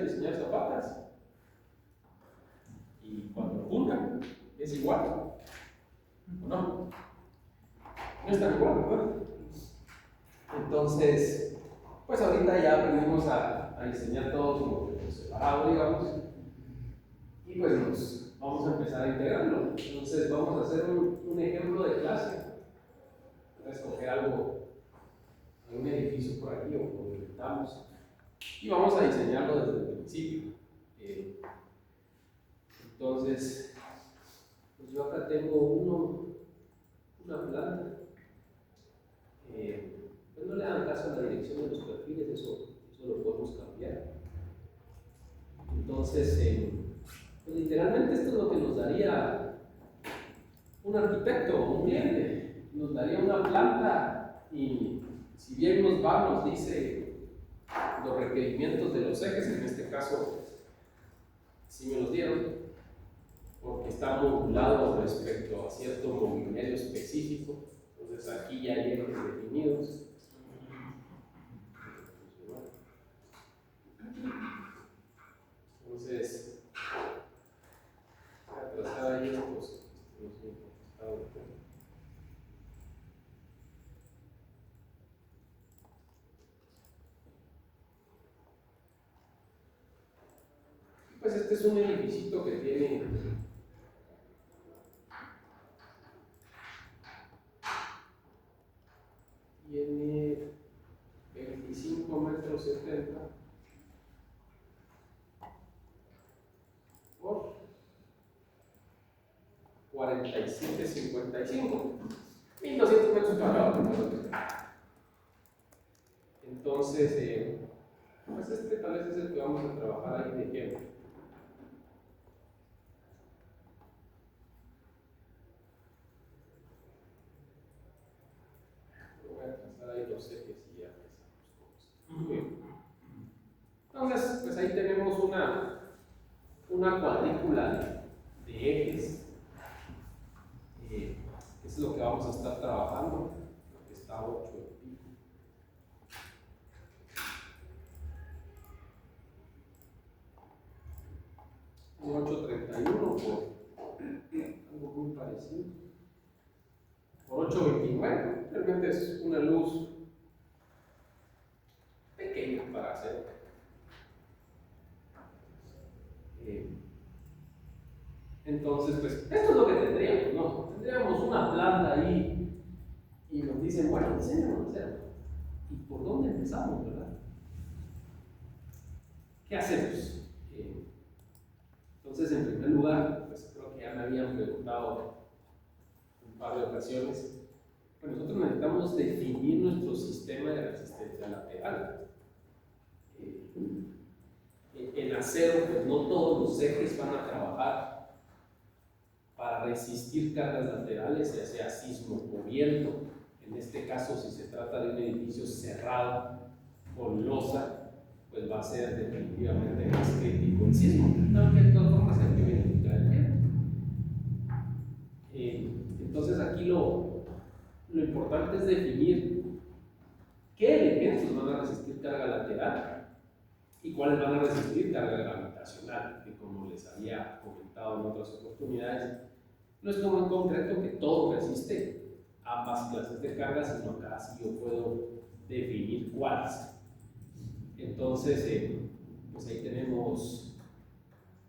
diseñar zapatas y cuando juntan es igual, ¿o no? No están igual, ¿verdad? Entonces, pues ahorita ya aprendimos a diseñar todo como separado, digamos, y pues nos vamos a empezar a integrarlo. Entonces vamos a hacer un ejemplo de clase. Voy a escoger algo, algún edificio por aquí o lo inventamos y vamos a diseñarlo desde el principio. Entonces, pues yo acá tengo una planta. Pues no le dan caso a la dirección de los perfiles, eso lo podemos cambiar. Entonces, pues literalmente esto es lo que nos daría un arquitecto o un cliente. Nos daría una planta y si bien nos dice los requerimientos de los ejes, en este caso sí me los dieron, porque está modulado respecto a cierto movimiento específico. Entonces aquí ya hay ejes definidos. Entonces, voy a trazar ahí estos. Pues este es un edificio que tiene 25 metros 70 por 47,55, 1200 metros cuadrados. Entonces, pues este tal vez es el que vamos a trabajar ahí de ejemplo. Voy a trazar ahí los ejes y ya empezamos con esto. Entonces, pues ahí tenemos una cuadrícula de ejes. Es lo que vamos a estar trabajando, lo que está 8 y pico. Un 831 por algo muy parecido. Por 829, realmente es una luz pequeña para hacer. Entonces, pues, esto es lo que tendríamos, ¿no? Tendríamos una planta ahí y nos dicen, bueno, enséñanos a hacerlo. ¿Y por dónde empezamos, verdad? ¿Qué hacemos? Entonces, en primer lugar, pues creo que ya me habían preguntado un par de ocasiones, pues nosotros necesitamos definir nuestro sistema de resistencia lateral. En acero, pues no todos los ejes van a trabajar para resistir cargas laterales, ya sea sismo o viento. En este caso, si se trata de un edificio cerrado con losa, pues va a ser definitivamente más crítico el sismo. Aunque de todas formas hay que verificar el viento. Entonces aquí lo importante es definir qué elementos van a resistir carga lateral y cuáles van a resistir carga gravitacional, que como les había comentado en otras oportunidades, no es como en concreto que todo resiste ambas clases de cargas, sino acá sí yo puedo definir cuáles. Entonces, pues ahí tenemos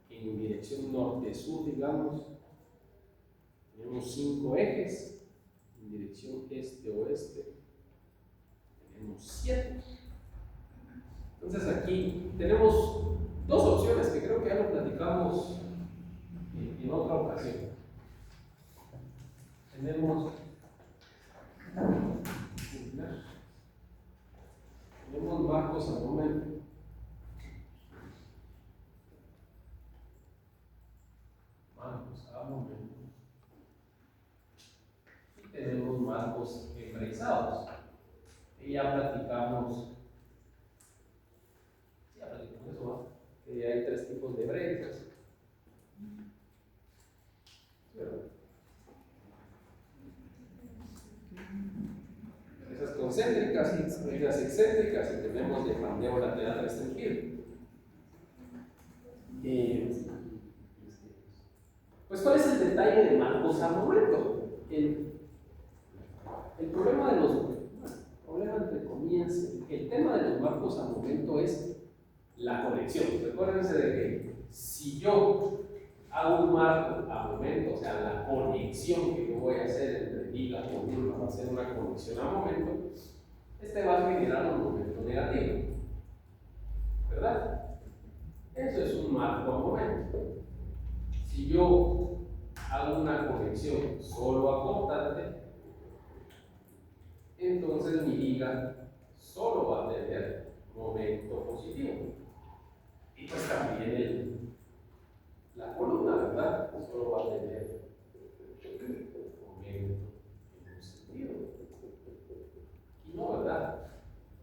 en dirección norte-sur, digamos, tenemos 5 ejes, en dirección este-oeste tenemos 7. Entonces aquí tenemos dos opciones que creo que ya lo platicamos en otra ocasión. Tenemos marcos al momento. Y tenemos marcos enraizados. Y ya platicamos eso, ¿no? Que hay 3 tipos de brechas. Esas concéntricas y las excéntricas, y tenemos de bandeo lateral restringido. detalle de marcos a momento. El problema de los, problema entre comillas, el tema de los marcos a momento es la conexión. Recuérdense de que si yo hago un marco a momento, o sea, la conexión que yo voy a hacer entre liga con liga va a ser una conexión a momento, este va a generar un momento negativo, ¿verdad? Eso es un marco a momento. Si yo hago una conexión solo acotante, entonces mi liga solo va a tener momento positivo. Y pues también la columna, ¿verdad? Solo va a tener momento en un sentido. Y no, ¿verdad?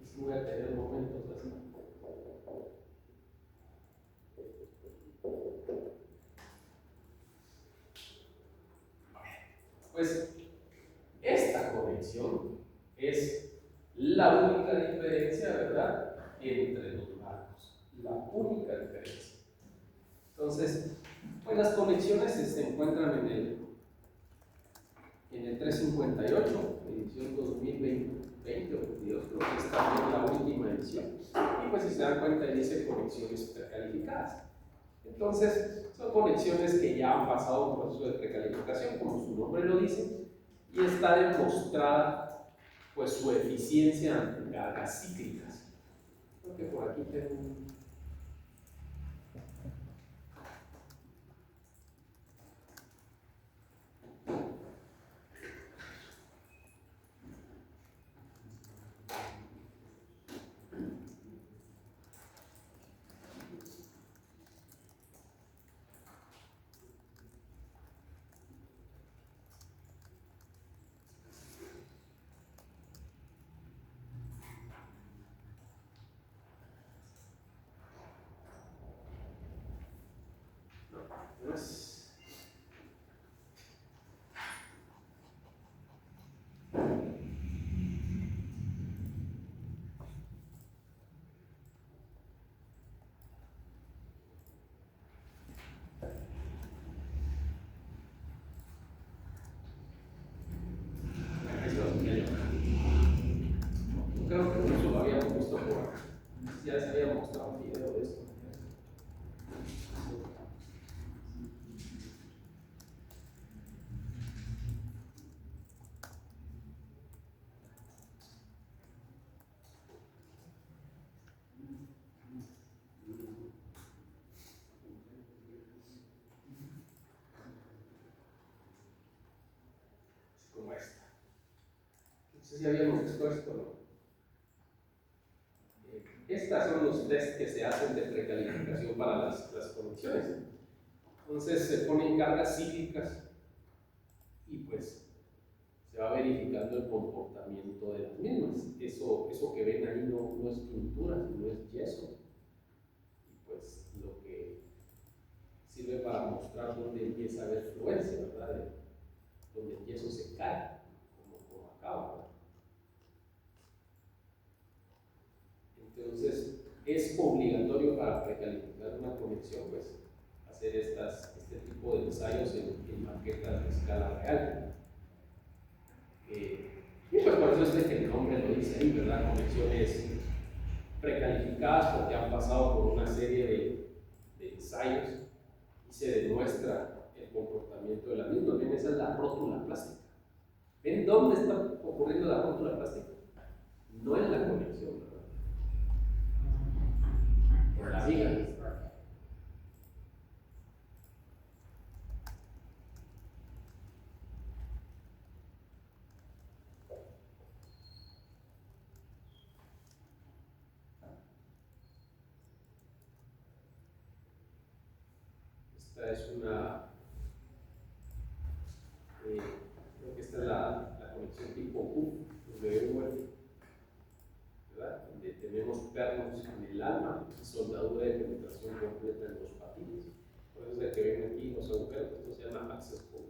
Y si voy a tener momentos así. Pues esta conexión es la única diferencia, ¿verdad?, entre los marcos. La única diferencia. Entonces, pues las conexiones se encuentran en el 358, edición 2020 o 22, creo que está en la última edición. Y pues si se dan cuenta, dice conexiones precalificadas. Entonces, son conexiones que ya han pasado un proceso de precalificación, como su nombre lo dice, y está demostrada pues su eficiencia en cargas cíclicas. Creo que por aquí tengo un... No es... Creo que eso lo habíamos visto por acá. Ya se había mostrado un video de esto. Como esta. No sé si habíamos visto esto, ¿no? Estas son los tests que se hacen de precalificación para las conexiones. Entonces se ponen cargas cíclicas y pues se va verificando el comportamiento de las mismas. Eso que ven ahí no es pintura, sino es yeso. Y pues lo que sirve para mostrar dónde empieza a haber fluencia, ¿verdad? Donde el yeso se cae, como acá, ¿verdad? Entonces, es obligatorio para precalificar una conexión, pues, hacer este tipo de ensayos en maquetas de escala real. Y pues por eso es que el nombre lo dice ahí, ¿verdad? Conexiones precalificadas porque han pasado por una serie de ensayos y se demuestra el comportamiento de la misma. Ven, esa es la rótula plástica. ¿Ven dónde está ocurriendo la rótula plástica? No en la conexión, ¿verdad? En la viga. Esta es una, creo que esta es la conexión tipo U, ¿verdad? Donde tenemos pernos en el alma y soldadura de penetración completa en los patines. Por eso es que ven aquí los agujeros, esto se llama access point.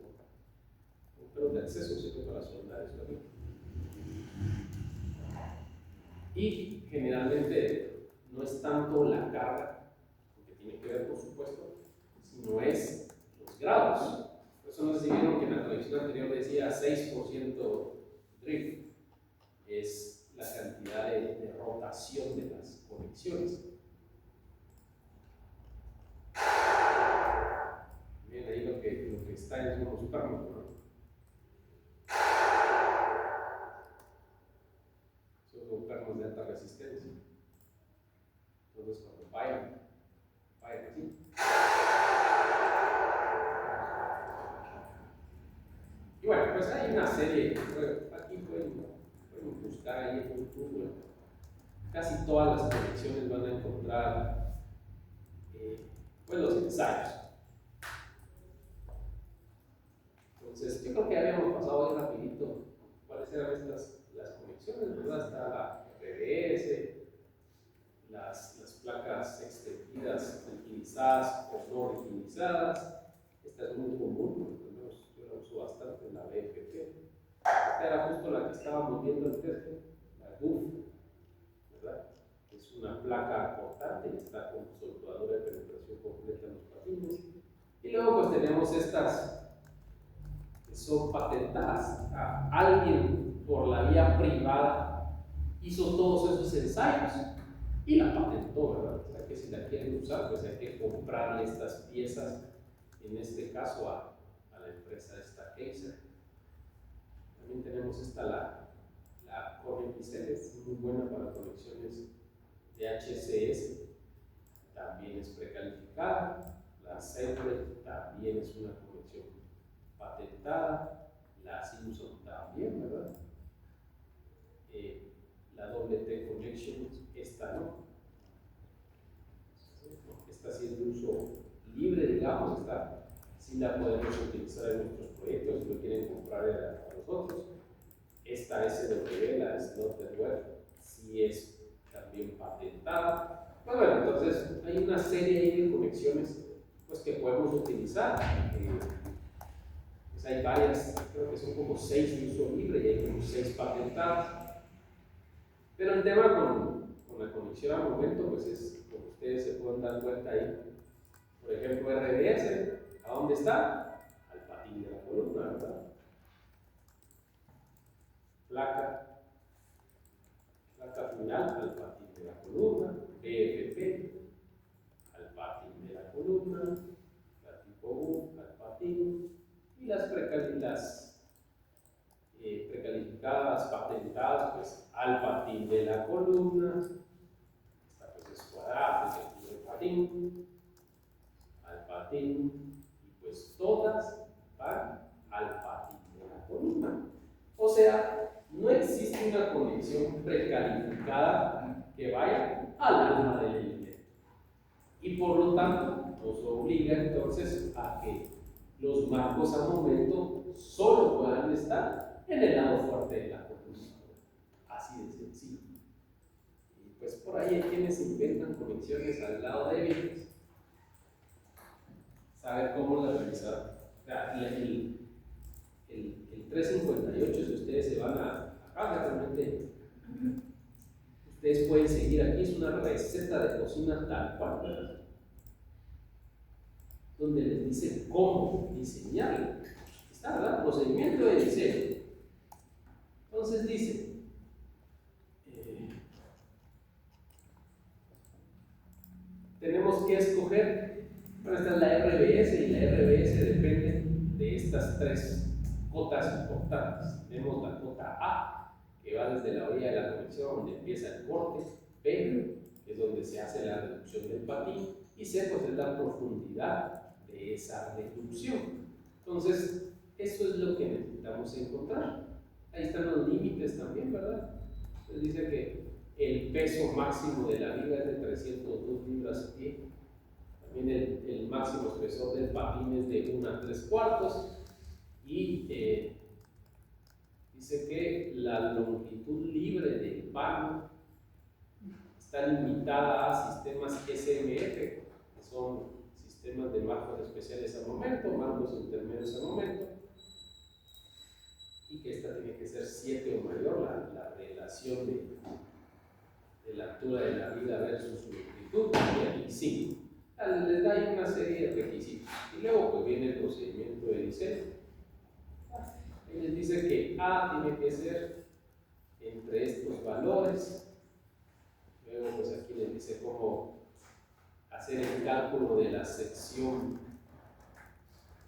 Agujeros de acceso sirve para soldar esto aquí. Y generalmente no es tanto la carga, porque tiene que ver por supuesto, sino es los grados. Por eso no sé si vieron que en la conexión anterior decía 6% drift, es la cantidad de rotación de las conexiones. Miren ahí lo que está en unos pernos, ¿no? Son pernos de alta resistencia. Entonces cuando vayan así. Y bueno, pues hay una serie, aquí pueden buscar ahí en Google, casi todas las conexiones van a encontrar pues los ensayos. Entonces, yo creo que habíamos pasado ahí rapidito cuáles eran las conexiones, ¿verdad? Está la RBS, las placas extendidas, riginizadas o no riginizadas. Esta es muy común, por lo menos yo la uso bastante en la BFP. Esta era justo la que estábamos viendo en test, la GUF, ¿verdad? Es una placa cortante y está con soldadura de penetración completa en los patines. Y luego pues tenemos estas que son patentadas. Alguien por la vía privada hizo todos esos ensayos y la patentó, ¿verdad? O sea que si la quieren usar, pues hay que comprarle estas piezas, en este caso a la empresa esta Kaiser. También tenemos esta, la Core XL, es muy buena para conexiones de HCS, también es precalificada. La Separate también es una conexión patentada. La Simpson también, ¿verdad? La doble T Connection, esta no. Esta sí es de uso libre, digamos, esta sí la podemos utilizar en nuestros proyectos si lo quieren comprar a nosotros. Esta SW, la Slotted Web, sí es también patentada. Pues bueno, entonces hay una serie de conexiones pues, que podemos utilizar. Pues hay varias, creo que son como 6 de uso libre y hay como 6 patentadas. Pero el tema con la conexión al momento, pues es, como ustedes se pueden dar cuenta ahí, por ejemplo, RBS, ¿a dónde está? Al patín de la columna, ¿verdad? Placa final al patín de la columna, BFP al patín de la columna, la tipo U al patín, y las precalificadas, patentadas, pues al patín de la columna. Esta pues es cuadrada, es el tipo de patín, al patín, y pues todas van al patín de la columna. O sea, no existe una conexión precalificada que vaya al alma del elemento. Y por lo tanto, nos obliga entonces a que los marcos a momento solo puedan estar en el lado fuerte de la columna. Así de sencillo. Y pues por ahí hay quienes inventan conexiones al lado débil. Saber cómo la realizar. O sea, el 358, si ustedes se van a acá, realmente ustedes pueden seguir aquí, es una receta de cocina tal cual, ¿verdad? Donde les dice cómo diseñarlo. Está, ¿verdad? Procedimiento de diseño. Entonces dice, tenemos que escoger, bueno, esta es la RBS y la RBS depende de estas 3 cotas importantes. Tenemos la cota A, que va desde la orilla de la conexión donde empieza el corte, B, que es donde se hace la reducción del patín, y C, pues es la profundidad de esa reducción. Entonces, eso es lo que necesitamos encontrar. Ahí están los límites también, ¿verdad? Entonces dice que el peso máximo de la viga es de 302 libras-pie. También el máximo espesor del patín es de 1 a 3/4. Y dice que la longitud libre del vano está limitada a sistemas SMF, que son sistemas de marcos especiales a momento, marcos intermedios a momento, y que esta tiene que ser 7 o mayor, la relación de la altura de la viga versus su longitud, y aquí 5. Les da ahí una serie de requisitos. Y luego pues viene el procedimiento de diseño. Él les dice que A tiene que ser entre estos valores. Luego, pues aquí les dice cómo hacer el cálculo de la sección,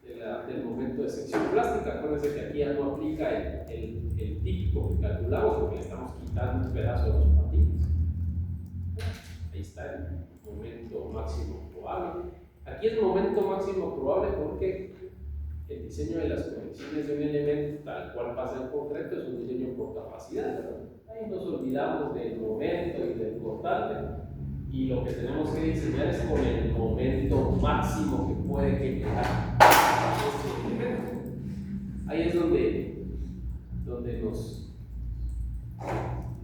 del momento de sección plástica. Acuérdense que aquí ya no aplica el típico que calculamos porque le estamos quitando un pedazo de los patines. Ahí está el momento máximo probable. Aquí es el momento máximo probable porque el diseño de las conexiones de un elemento tal cual pasa en concreto es un diseño por capacidad, ¿verdad? Ahí nos olvidamos del momento y del cortante, y lo que tenemos que diseñar es con el momento máximo que puede generar este elemento. Ahí es donde nos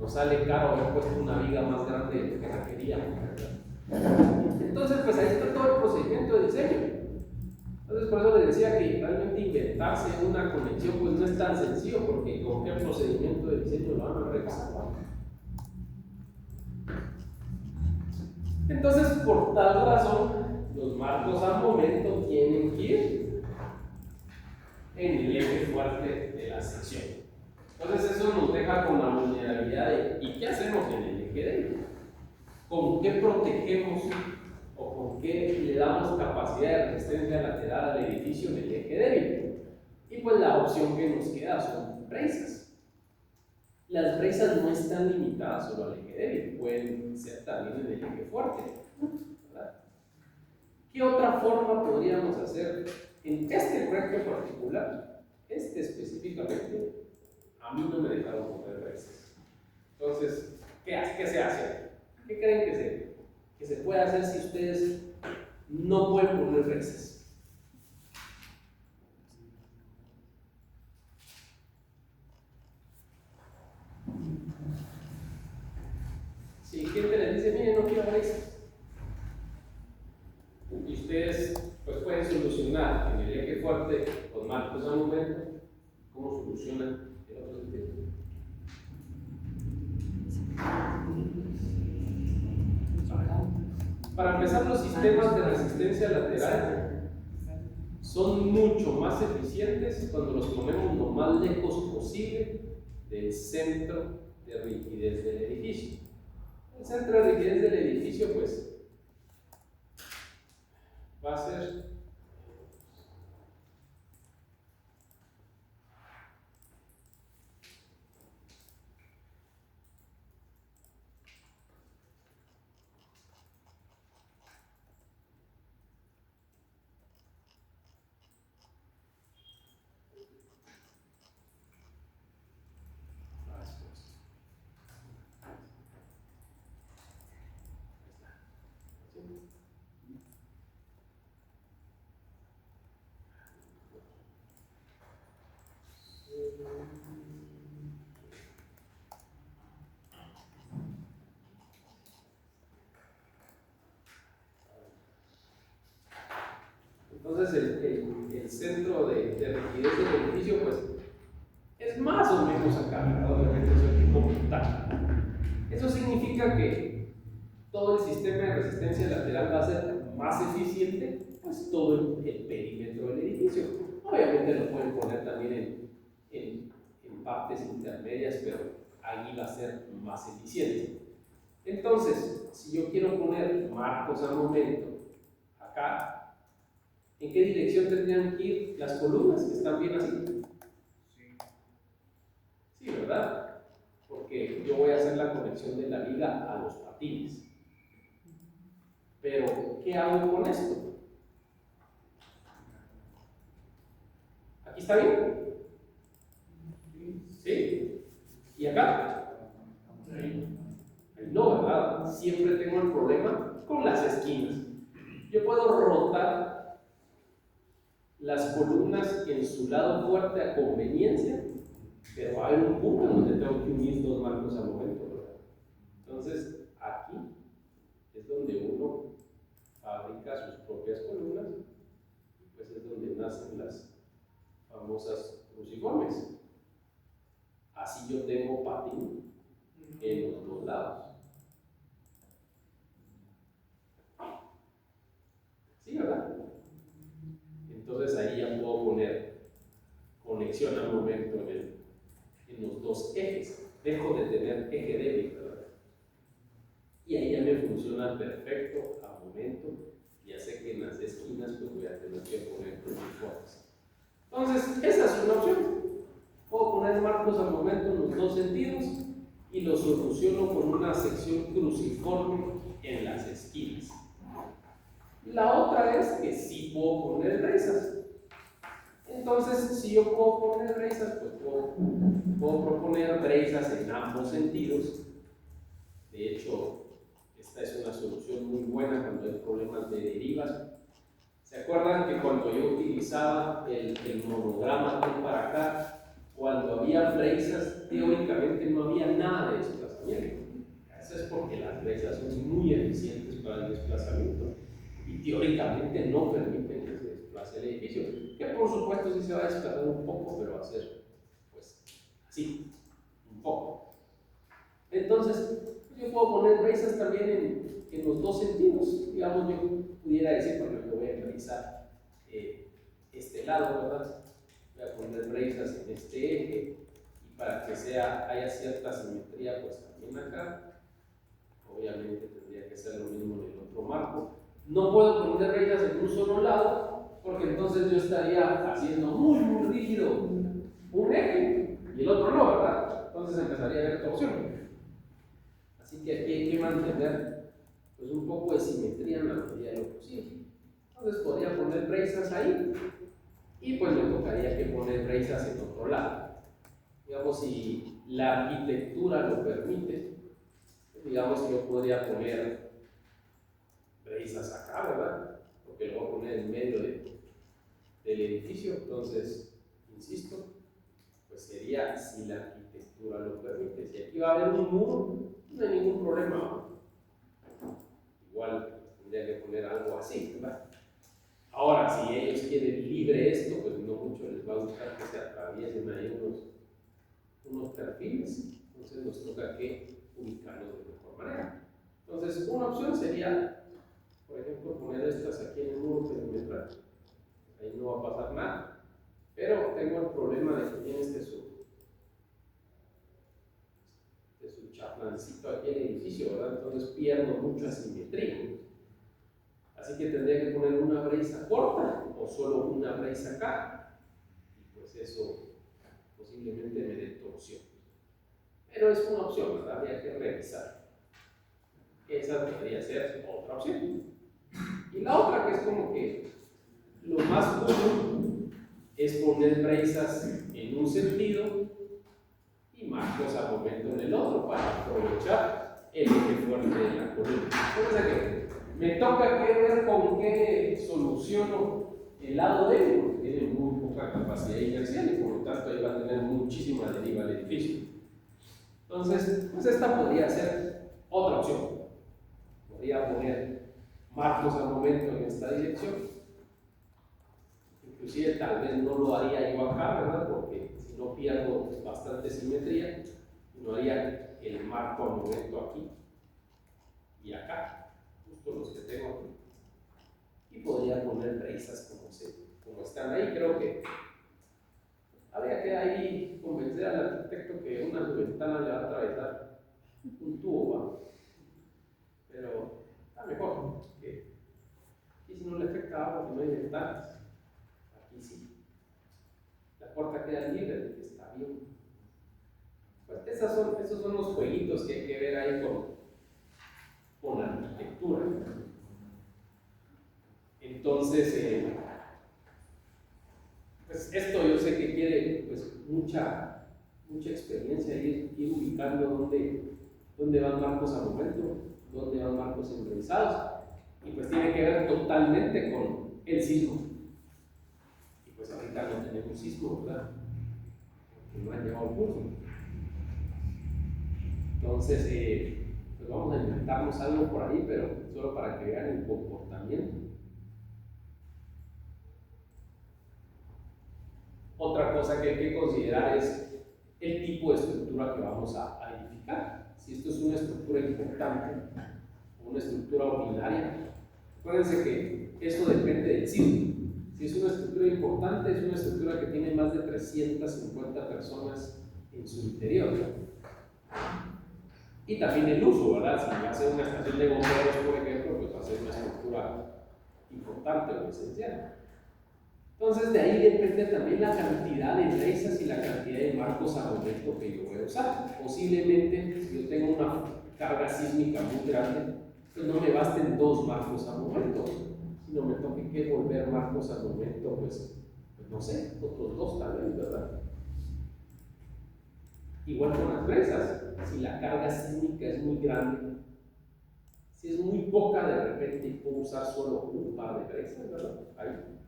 sale caro haber puesto una viga más grande de lo que requeríamos, ¿verdad? Entonces, pues ahí está todo el procedimiento de diseño. Entonces, por eso les decía que realmente inventarse una conexión pues no es tan sencillo, porque con qué procedimiento de diseño lo van a realizar. Entonces, por tal razón, los marcos al momento tienen que ir en el eje fuerte de la sección. Entonces, eso nos deja con la vulnerabilidad de ¿y qué hacemos en el eje débil? ¿Con qué protegemos o con qué le damos capacidad de resistencia lateral al edificio en el eje débil? Y pues la opción que nos queda son brazas. Las brazas no están limitadas solo al eje débil, pueden ser también en el eje fuerte, ¿verdad? ¿Qué otra forma podríamos hacer en este proyecto particular? Este específicamente, a mí no me dejaron poner brazas. Entonces, ¿qué se hace? ¿Qué creen que se puede hacer si ustedes no pueden poner brazas? Si gente les dice, miren, no quiero brazas, y ustedes pues pueden solucionar en el eje fuerte con marcos al momento, ¿cómo solucionan el otro sentido? Para empezar, los sistemas de resistencia lateral son mucho más eficientes cuando los ponemos lo más lejos posible del centro de rigidez del edificio. El centro de rigidez del edificio pues va a ser entonces el centro de rigidez del edificio pues es más o menos acá, ¿verdad? Obviamente es el tipo tal. Eso significa que todo el sistema de resistencia lateral va a ser más eficiente, pues todo el perímetro del edificio. Obviamente lo pueden poner también en partes intermedias, pero allí va a ser más eficiente. Entonces, si yo quiero poner marcos al momento acá, ¿en qué dirección tendrían que ir las columnas? ¿Están bien así? Sí, ¿verdad? Porque yo voy a hacer la conexión de la viga a los patines. Pero, ¿qué hago con esto? ¿Aquí está bien? ¿Sí? ¿Y acá? No, ¿verdad? Siempre tengo el problema con las esquinas. Yo puedo rotar las columnas en su lado fuerte a conveniencia, pero hay un punto en donde tengo que unir dos marcos al momento, ¿verdad? Entonces, aquí es donde uno fabrica sus propias columnas, y pues es donde nacen las famosas cruciformes. Así yo tengo patín en los dos lados. ¿Sí, verdad? Entonces ahí ya puedo poner dos ejes. Dejo de tener eje débil, ¿verdad? Y ahí ya me funciona perfecto a momento. Ya sé que en las esquinas pues voy a tener que poner cruciformes. Entonces, esa es una opción. Puedo poner marcos a momento en los dos sentidos y lo soluciono con una sección cruciforme en las esquinas. La otra es que sí puedo poner brezas. Entonces, si yo puedo poner brezas, pues puedo proponer brezas en ambos sentidos. De hecho, esta es una solución muy buena cuando hay problemas de derivas. ¿Se acuerdan que cuando yo utilizaba el monograma aquí para acá, cuando había brezas, teóricamente no había nada de desplazamiento? Eso es porque las brezas son muy eficientes para el desplazamiento y teóricamente no permiten que se desplace el edificio, que por supuesto sí se va a desplazar un poco, pero va a ser pues así, un poco. Entonces, yo puedo poner brezas también en los dos sentidos. Digamos, yo pudiera decir, bueno, yo voy a realizar este lado, ¿verdad? Voy a poner brezas en este eje y para que haya cierta simetría, pues también acá. Obviamente tendría que ser lo mismo en el otro marco. No puedo poner brezas en un solo lado, porque entonces yo estaría haciendo muy rígido un eje y el otro no, ¿verdad? Entonces empezaría a haber torsión. Así que aquí hay que mantener pues, un poco de simetría en la medida de lo posible. Entonces podría poner brezas ahí y pues me tocaría que poner brezas en otro lado. Digamos, si la arquitectura lo permite, digamos que yo podría poner brezas acá, ¿verdad? Porque lo voy a poner en medio del edificio. Entonces, insisto, pues sería si la arquitectura lo permite. Si aquí va a haber un muro, no hay ningún problema. Igual tendría que poner algo así, ¿verdad? Ahora, si ellos quieren libre esto, pues no mucho les va a gustar que se atraviesen ahí unos perfiles. Entonces nos toca que ubicarlos de mejor manera. Entonces, una opción sería, por ejemplo, poner estas aquí en el muro perimetral. Ahí no va a pasar nada. Pero tengo el problema de que tiene su chaflancito aquí en el edificio, ¿verdad? Entonces pierdo mucha simetría. Así que tendría que poner una breza corta o solo una breza acá. Y pues eso posiblemente me dé torsión. Pero es una opción, ¿verdad? Habría que revisar. Esa debería ser otra opción. Y la otra, que es como que lo más común, es poner brezas en un sentido y marcos a momento en el otro para aprovechar el eje fuerte de la columna. Entonces, me toca que ver con qué soluciono el lado débil, porque tiene muy poca capacidad inercial y por lo tanto ahí va a tener muchísima deriva del edificio. Entonces, pues esta podría ser otra opción. Podría poner marcos a momento en esta dirección. Inclusive tal vez no lo haría yo acá, ¿verdad? Porque si no pierdo bastante simetría, no haría el marco a momento aquí y acá, justo los que tengo aquí. Y podría poner brezas como están ahí. Creo que habría que ahí convencer al arquitecto que una ventana le va a atravesar un tubo, ¿va? Pero está mejor, porque aquí si no le afecta agua, no hay ventanas. Aquí sí. La puerta queda libre, está bien. Pues esos son los jueguitos que hay que ver ahí con la arquitectura. Entonces, pues esto yo sé que quiere pues, mucha experiencia, ir ubicando dónde van marcos a momento, dónde van marcos enrevesados, y pues tiene que ver totalmente con el sismo. Y pues ahorita no tenemos sismo, ¿verdad? Porque no han llevado el curso. Entonces, pues vamos a inventarnos algo por ahí, pero solo para que vean el comportamiento. Otra cosa que hay que considerar es el tipo de estructura que vamos a edificar. Si esto es una estructura importante o una estructura ordinaria, acuérdense que esto depende del sismo. Si es una estructura importante, es una estructura que tiene más de 350 personas en su interior. Y también el uso, ¿verdad? Si va a ser una estación de bomberos, por ejemplo, pues va a ser una estructura importante o esencial. Entonces, de ahí depende también la cantidad de brazas y la cantidad de marcos a momento que yo voy a usar. Posiblemente, si yo tengo una carga sísmica muy grande, pues no me basten 2 marcos a momento, sino me toque que volver marcos a momento, pues no sé, otros 2 tal vez, ¿verdad? Igual con las brazas, si la carga sísmica es muy grande, si es muy poca, de repente puedo usar solo un par de brazas, ¿verdad? Ahí.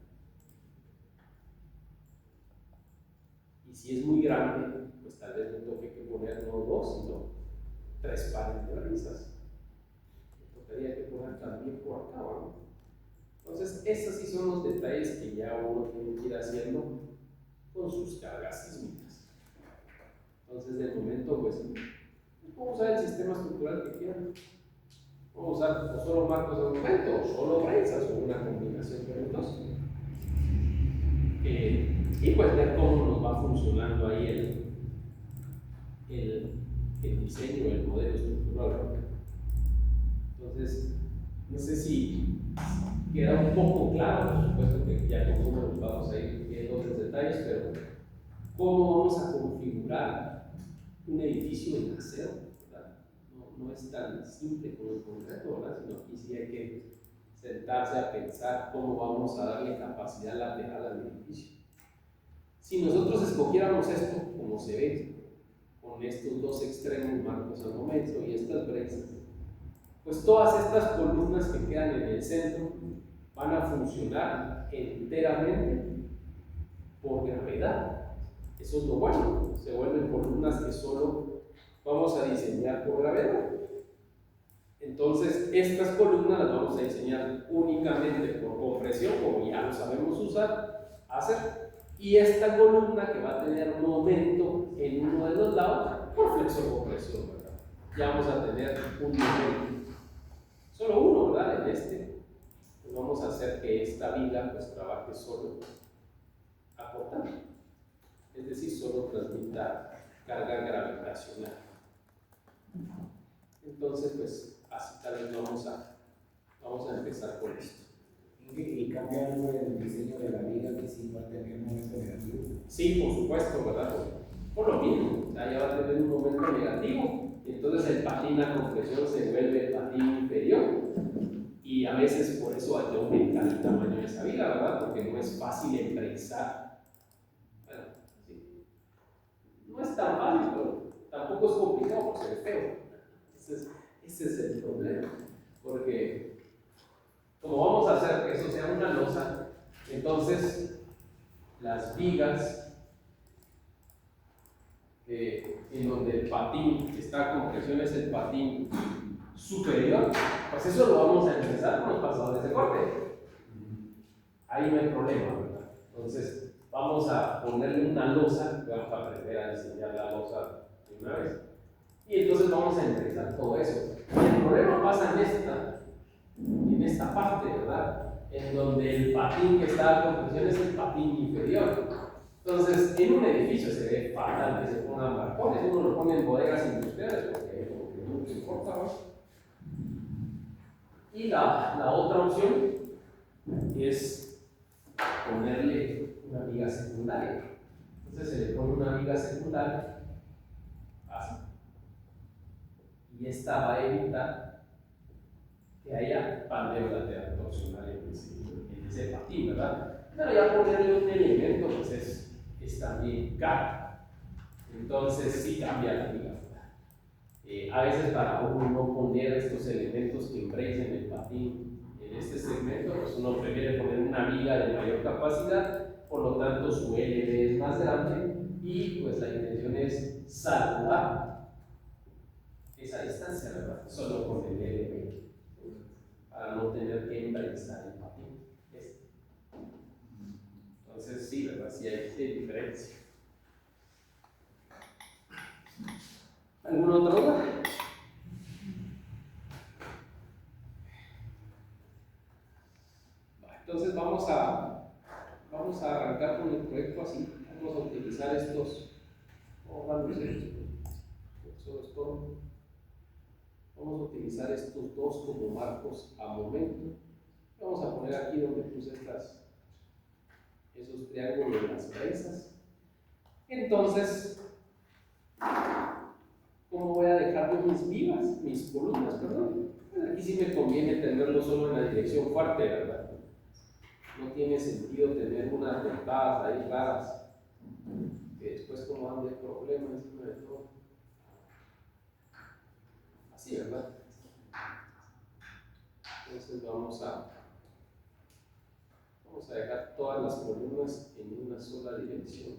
Y si es muy grande, pues tal vez me toque que poner no 2, sino 3 pares de brazas. Me tocaría que poner también por acá, ¿no? Entonces, esos sí son los detalles que ya uno tiene que ir haciendo con sus cargas sísmicas. Entonces, de momento, pues, puedo usar el sistema estructural que quieran. Puedo usar o solo marcos de momento, o solo brazas, o una combinación de los dos. Y pues ver cómo nos va funcionando ahí el diseño, el modelo estructural. Entonces, no sé si queda un poco claro, por supuesto que ya con uno nos vamos a ir viendo otros detalles, pero cómo vamos a configurar un edificio en acero, ¿verdad? No es tan simple como el concreto, ¿verdad? Sino aquí sí hay que sentarse a pensar cómo vamos a darle capacidad lateral al edificio. Si nosotros escogiéramos esto, como se ve, con estos 2 extremos marcos al momento y estas brezas, pues todas estas columnas que quedan en el centro van a funcionar enteramente por gravedad. Eso es lo bueno, se vuelven columnas que solo vamos a diseñar por gravedad. Entonces, estas columnas las vamos a diseñar únicamente por compresión, como ya lo sabemos hacer, y esta columna que va a tener momento en uno de los lados por flexo-compresión, ¿verdad? Ya vamos a tener un momento, solo uno, ¿verdad? En este, pues vamos a hacer que esta viga pues trabaje solo aportando, es decir, solo transmita carga gravitacional. Entonces, pues así tal vez vamos a empezar con esto. ¿Y cambia algo el diseño de la viga que sí va a tener un momento negativo? Sí, por supuesto, ¿verdad? Por lo mismo, o sea, ya va a tener un momento negativo, y entonces el patín a compresión se vuelve el patín inferior, y a veces por eso hay que aumentar el tamaño de esa viga, ¿verdad? Porque no es fácil emprensar. Bueno, sí. No es tan fácil, pero tampoco es complicado porque se ve feo. Ese es el problema, porque como vamos a hacer que eso sea una losa, entonces las vigas en donde el patín está con compresión es el patín superior, pues eso lo vamos a empezar con los pasadores de corte. Ahí no hay problema, ¿verdad? Entonces vamos a ponerle una losa, vamos a aprender a diseñar la losa de una vez, y entonces vamos a empezar todo eso. El problema pasa en esta parte, ¿verdad? En donde el patín que está a compresión es el patín inferior. Entonces, en un edificio se ve fatal que se pongan balcones, uno lo pone en bodegas industriales porque como que no te importa, ¿no? Y la otra opción es ponerle una viga secundaria. Entonces se le pone una viga secundaria, así, y esta va a evitar que haya pandeo lateral torsional en ese patín, ¿verdad? Pero ya ponerle un elemento pues es también caro, entonces sí cambia la viga. A veces para uno no poner estos elementos que embracen el patín en este segmento, pues uno prefiere poner una viga de mayor capacidad, por lo tanto su LB es más grande y pues la intención es salvar esa distancia, ¿verdad? Solo con el LB, para no tener que embracar el patín. Entonces sí, ¿verdad? Sí hay diferencia. ¿Alguna otra duda? Entonces vamos a arrancar con el proyecto así. Vamos a utilizar estos Ahorrando eso es todo. Vamos a utilizar estos dos como marcos a momento. Vamos a poner aquí donde puse esos triángulos de las brezas. Entonces, ¿cómo voy a dejar yo mis columnas, perdón? Pues aquí sí me conviene tenerlo solo en la dirección fuerte, ¿verdad? No tiene sentido tener unas ventadas ahí raras, que después como dan de problema encima de todo. Así, ¿verdad? Entonces vamos a dejar todas las columnas en una sola dirección.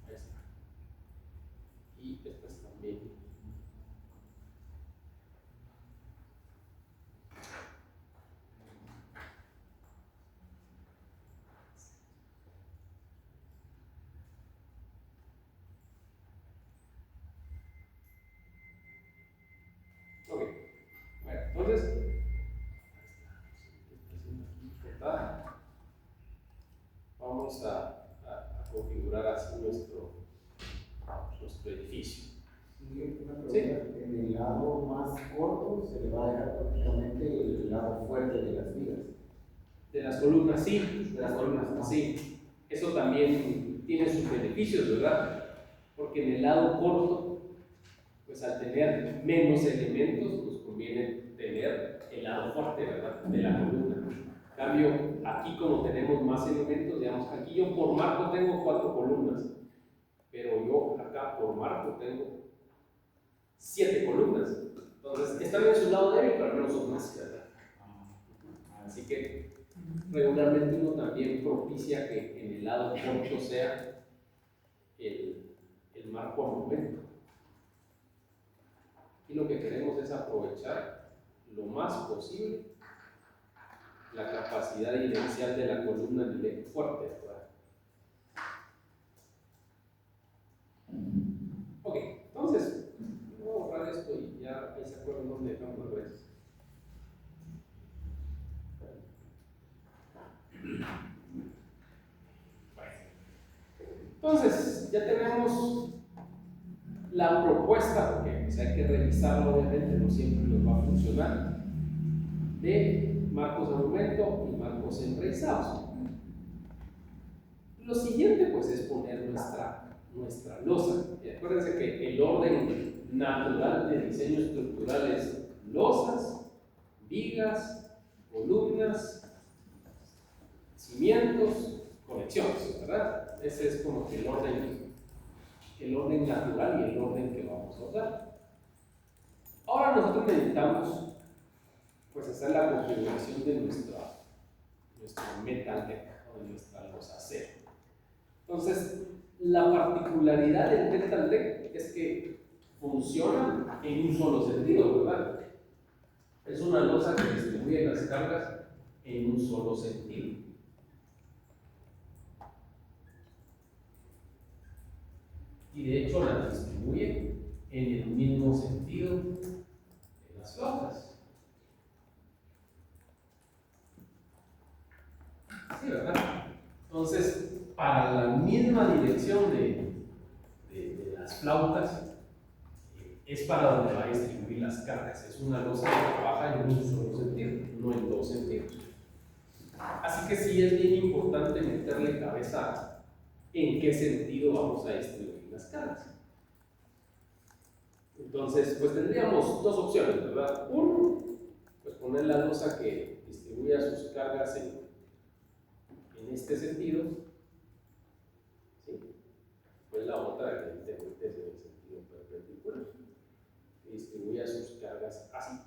Ahí está. Y estas también. Ok. Bueno, entonces, vamos a configurar así nuestro edificio. Sí, una pregunta. En el lado más corto se le va a dejar prácticamente el lado fuerte de las vigas. De las columnas, sí. De las columnas, sí. Eso también tiene sus beneficios, ¿verdad? Porque en el lado corto, pues al tener menos elementos, nos conviene tener el lado fuerte, ¿verdad? De la columna. En cambio, aquí como tenemos más elementos, digamos, aquí yo por marco tengo 4 columnas, pero yo acá por marco tengo 7 columnas. Entonces, están en su lado débil, pero al menos son más, ¿verdad? Así que regularmente uno también propicia que en el lado corto sea el marco a momento. Y lo que queremos es aprovechar lo más posible la capacidad inercial de la columna en el eje fuerte, ¿verdad? Ok, entonces, voy a borrar esto y ya ahí se acuerdan dónde dejamos las veces. Entonces, ya tenemos la propuesta, porque pues, hay que revisarlo, obviamente, no siempre nos va a funcionar, de marcos de momento y marcos enraizados. Lo siguiente, pues, es poner nuestra losa. Y acuérdense que el orden natural de diseño estructural es losas, vigas, columnas, cimientos, conexiones, ¿verdad? Ese es como que el orden natural y el orden que vamos a usar. Ahora nosotros necesitamos pues hacer la configuración de nuestro metal deck o de nuestra losa acero. Entonces, la particularidad del metal deck es que funciona en un solo sentido, ¿verdad? Es una losa que distribuye las cargas en un solo sentido. Y de hecho la distribuye en el mismo sentido de las flautas. Sí, ¿verdad? Entonces, para la misma dirección de las flautas, es para donde va a distribuir las cargas. Es una losa que trabaja en un solo sentido, no en dos sentidos. Así que sí es bien importante meterle cabeza en qué sentido vamos a distribuir las cargas. Entonces, pues tendríamos dos opciones, ¿verdad? Uno, pues poner la losa que distribuya sus cargas en este sentido, ¿sí? Pues la otra, evidentemente, es en el sentido perpendicular, que distribuya sus cargas así.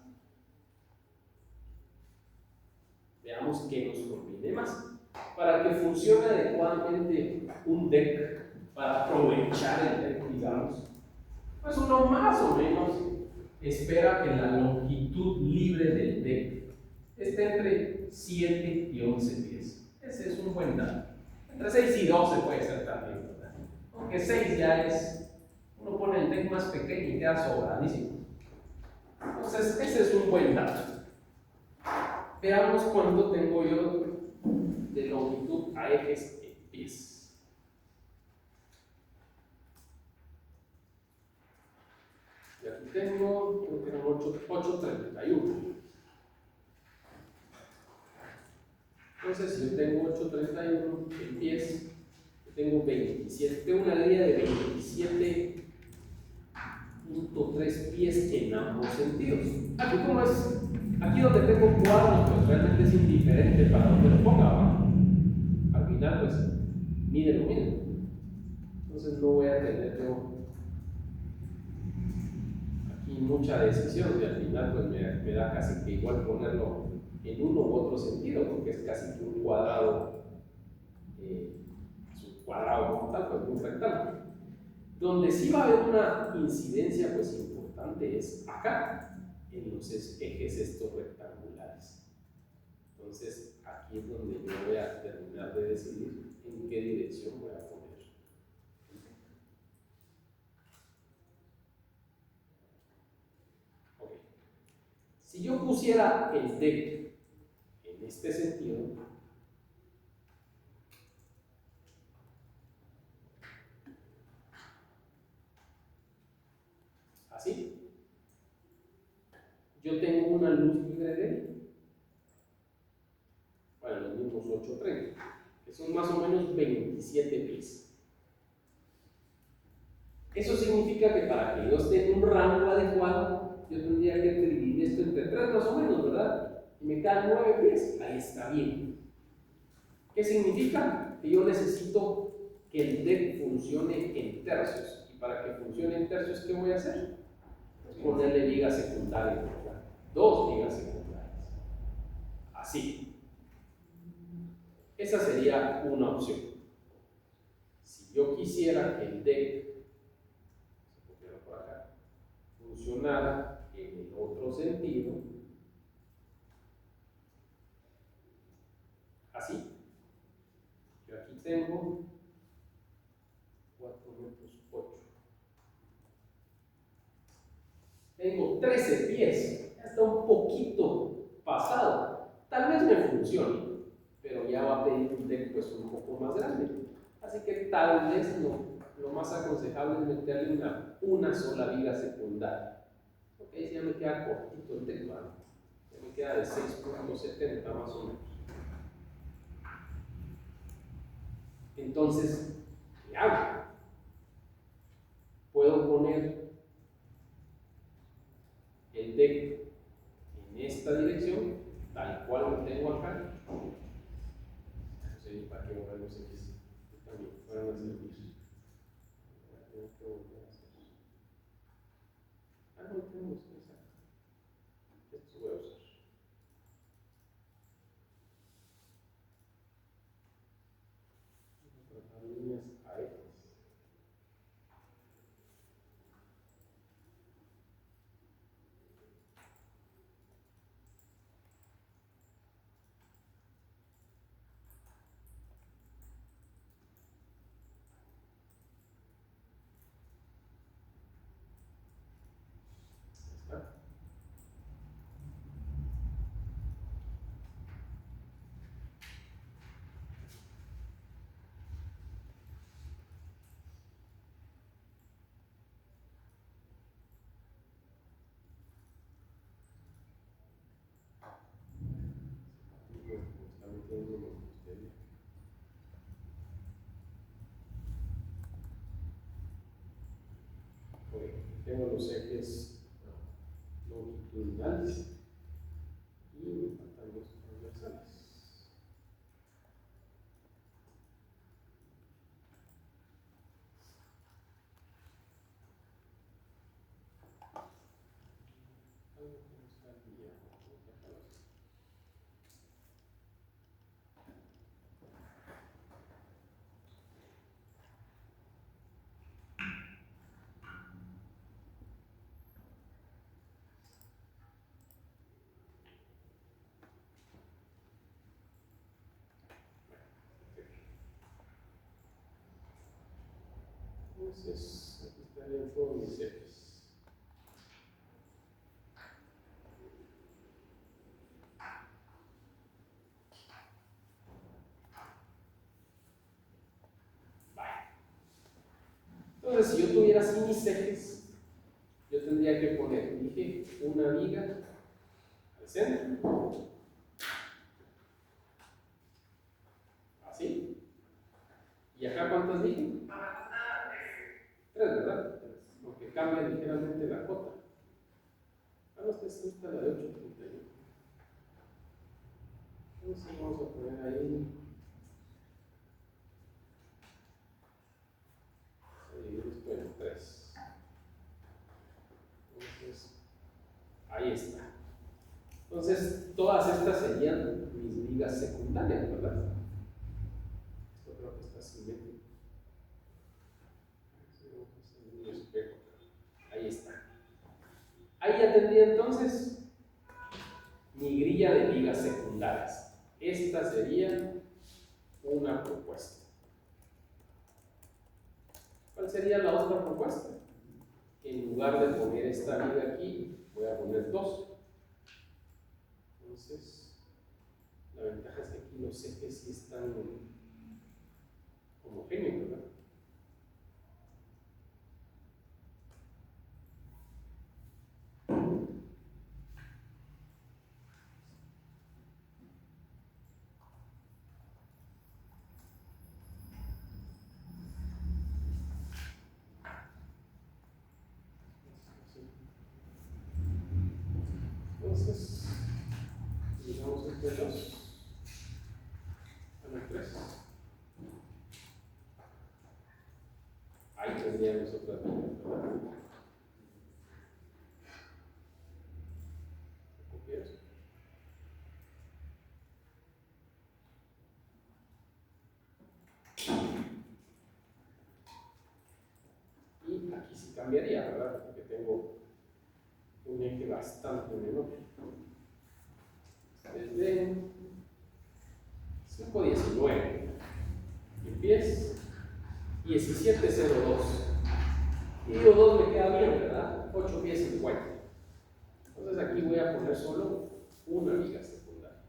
Veamos qué nos conviene más. Para que funcione adecuadamente un deck, para aprovechar el deck, digamos, Pues uno más o menos espera que la longitud libre del deck esté entre 7 y 11 pies. Ese es un buen dato. Entre 6 y 12 puede ser también, ¿verdad? Aunque 6 ya es, uno pone el deck más pequeño y queda sobradísimo. Entonces, ese es un buen dato. Veamos cuánto tengo yo de longitud a ejes en pies. Y aquí tengo, creo que eran 831. Entonces, si yo tengo 831 en pies, yo tengo 27, tengo una línea de 27.3 pies en ambos sentidos. Aquí como es, aquí donde tengo cuadros, pues realmente es indiferente para donde lo ponga, ¿no? Al final, pues, mide lo mismo. Entonces no voy a tener yo aquí mucha decisión, y al final pues me da casi que igual ponerlo en uno u otro sentido, porque es casi que un cuadrado, su cuadrado como tal, pues un rectángulo. Donde sí va a haber una incidencia pues importante es acá, en los ejes estos rectangulares. Entonces aquí es donde yo voy a terminar de decidir en qué dirección voy a poner. Okay. Si yo pusiera el deck en este sentido, así, yo tengo una luz libre de, bueno, los mismos 830, que son más o menos 27 pies. Eso significa que para que yo esté en un rango adecuado, yo tendría que dividir esto entre 3 más o menos, ¿verdad? Y me quedan 9 pies, ahí está bien. ¿Qué significa? Que yo necesito que el deck funcione en tercios. Y para que funcione en tercios, ¿qué voy a hacer? Ponerle vigas secundarias, ¿verdad? 2 vigas secundarias. Así. Esa sería una opción. Si yo quisiera que el deck, se copiara por acá, funcionara en el otro sentido, así. Yo aquí tengo 4 metros 8. Tengo 13 pies, ya está un poquito pasado. Tal vez me funcione, pero ya va a pedir un deck pues un poco más grande. Así que tal vez lo más aconsejable es meterle una sola viga secundaria. Ok, ya me queda cortito el deck, ¿vale? Ya me queda de 6.70 más o menos. Entonces, ¿qué hago? Puedo poner el deck en esta dirección, tal cual lo tengo acá. No sé para qué borrar los X. También fueron a servir. Tengo que volver a hacer. No tenemos que usar. Estos voy a usar. Vamos a tratar líneas a X. Tengo los ejes longitudinales y me faltan los transversales. Algo que no está guiado. Entonces, aquí estarían todos mis ejes. Entonces, si yo tuviera así mis ejes, yo tendría que poner, dije, una viga al centro, así. ¿Y acá cuántas dije? Tres, ¿verdad? Tres. Aunque cambia ligeramente la cota. Ah, no, esta es la de 8.31. Entonces vamos a poner ahí. Esto en 3. Entonces, ahí está. Entonces, todas estas serían mis vigas secundarias, ¿verdad? Esto creo que está simétrico. Ahí está. Ahí ya tendría entonces mi grilla de vigas secundarias. Esta sería una propuesta. ¿Cuál sería la otra propuesta? En lugar de poner esta viga aquí, voy a poner 2. Entonces, la ventaja es que aquí los ejes sí están homogéneos, ¿verdad? Entonces, digamos este 2 a la 3. Ahí tendríamos otras vigas, ¿verdad? Copio eso. Y aquí sí cambiaría, ¿verdad? Porque tengo un eje bastante menor. Desde 5.19 en pies, 17.02. Y digo 2 me queda bien, ¿verdad? 8 pies 50. Entonces aquí voy a poner solo una viga secundaria.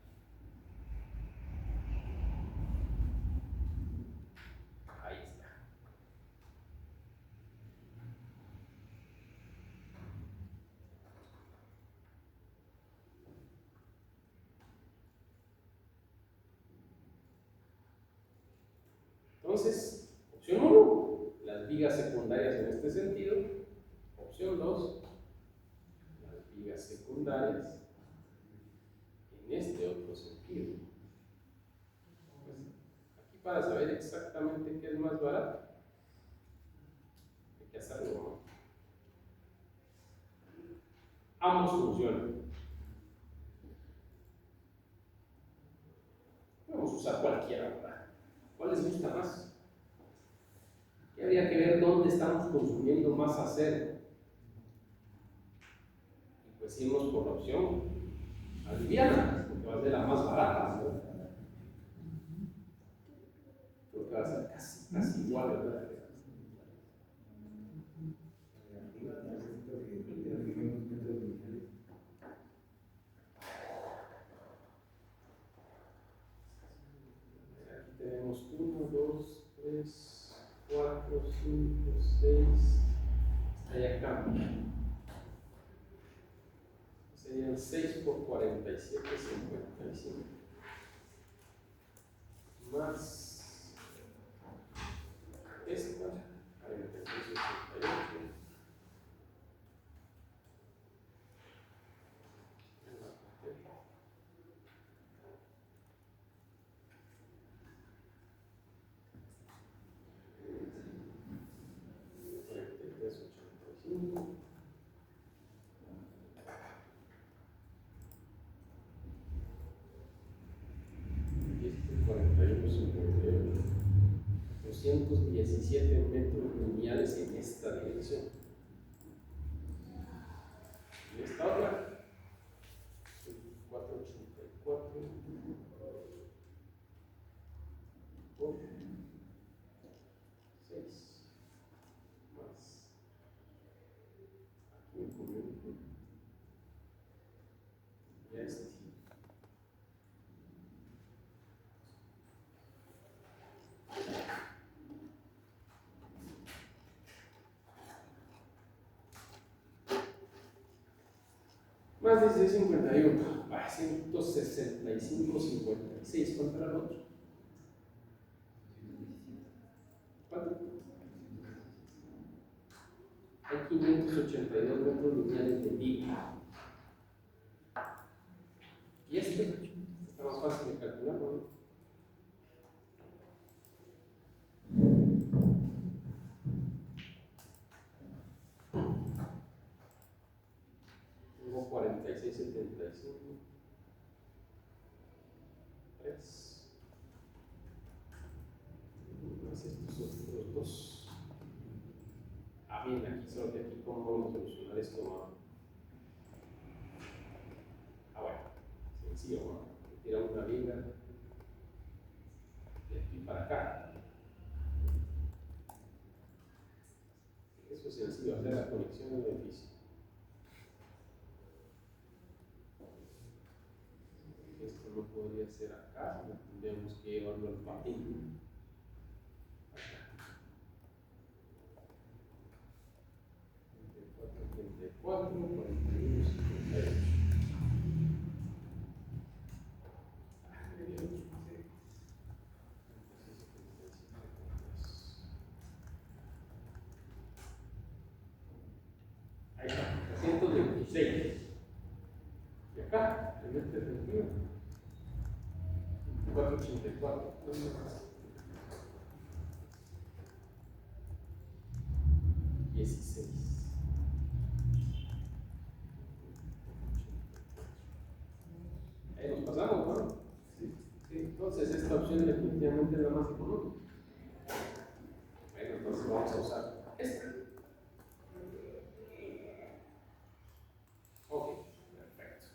Ahí está. Entonces, opción 1, las vigas secundarias en este sentido. Opción 2, las vigas secundarias en este otro sentido. Pues, aquí para saber exactamente qué es más barato, hay que hacerlo. Ambos funcionan. Vamos a usar cualquiera, ¿verdad? ¿Cuál les gusta más? Y habría que ver dónde estamos consumiendo más acero. Y pues irnos por la opción aliviana, porque va a ser la más barata, ¿no? Porque va a ser casi igual, ¿verdad? Aquí tenemos 1, 2, 3, 4, 5, 6. Allá cambia. Serían 6 por 47, 55. Más esta, 46, 88. Y este 41, 58. 217 metros lineales en esta dirección. Y esta otra, 484 por 6. Más 1651. 165,56. ¿Cuánto era el otro? ¿Cuánto? Hay 582 metros lineales de viga. Y este está más fácil de calcular, ¿no? Tengo 46,75. 3. Más estos otros dos. Bien, aquí solo que aquí cómo vamos a solucionar esto, ¿no? Bueno, sencillo, ¿no? Tiramos una viga de aquí para acá. Eso es sencillo, hacer la conexión del edificio. Esto no podría ser acá, tendríamos que llevarlo al patín. Acá. 34, 41, 58. Ahí está, 326. Y acá, en este sentido, 484. 16. Ahí nos pasamos, ¿no? Sí. Entonces, esta opción definitivamente es la más económica. Bueno, entonces vamos a usar esta. Ok, perfecto.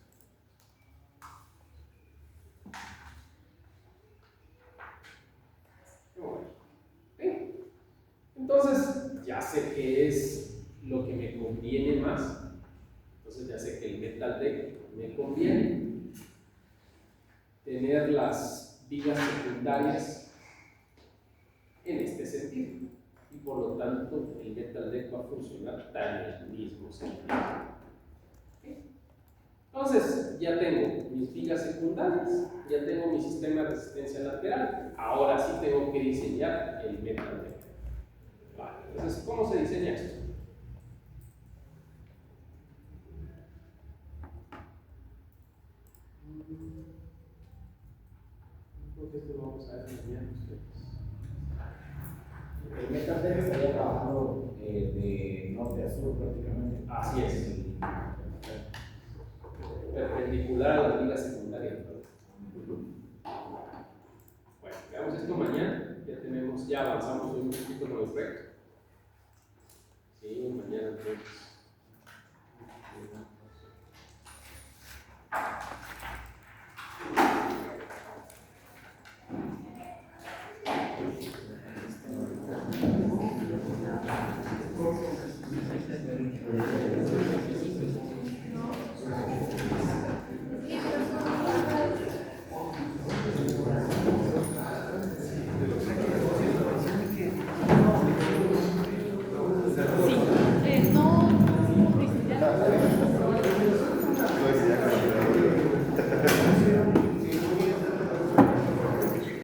Bueno. Entonces, ya sé qué es lo que me conviene más. Entonces, ya sé que el metal deck me conviene. Tener las vigas secundarias en este sentido. Y por lo tanto, el metal deck va a funcionar en el mismo sentido. Entonces, ya tengo mis vigas secundarias, ya tengo mi sistema de resistencia lateral. Ahora sí tengo que diseñar el metal deck. Vale, entonces, ¿cómo se diseña esto? Creo que esto lo vamos a ver mañana ustedes. El metal deck estaría trabajando de norte a sur prácticamente. Así es. Perpendicular a las vigas secundarias. Bueno, veamos esto mañana. Ya avanzamos un poquito con el proyecto. Sí, mañana entonces.